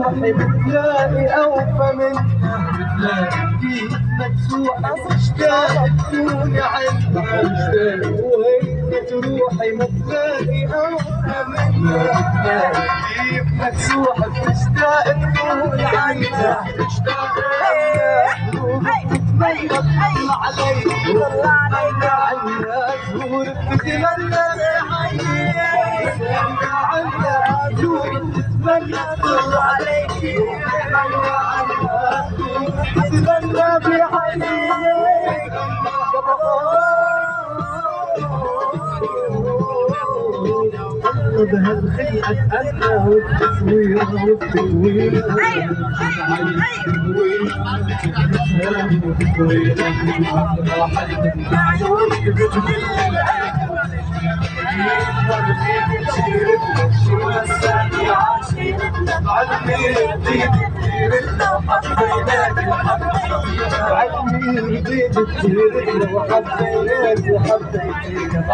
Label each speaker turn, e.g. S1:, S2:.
S1: روحي بتلاقي أوفى منها، كيف مدسوحة مشتاق تكوني عندها، وهيك روحي ما تلاقي أوفى منها، كيف مدسوحة مشتاق تكوني عندها، بتتمنى تطلع علي أنا عنا زهور بتتمنى عنا زهور بتتمنى تطلع عليكي بتتمنى بعينيك بهالخلقة أنا والتصوير والتكوين علمي رضيت كتير وحبيت وحبيتك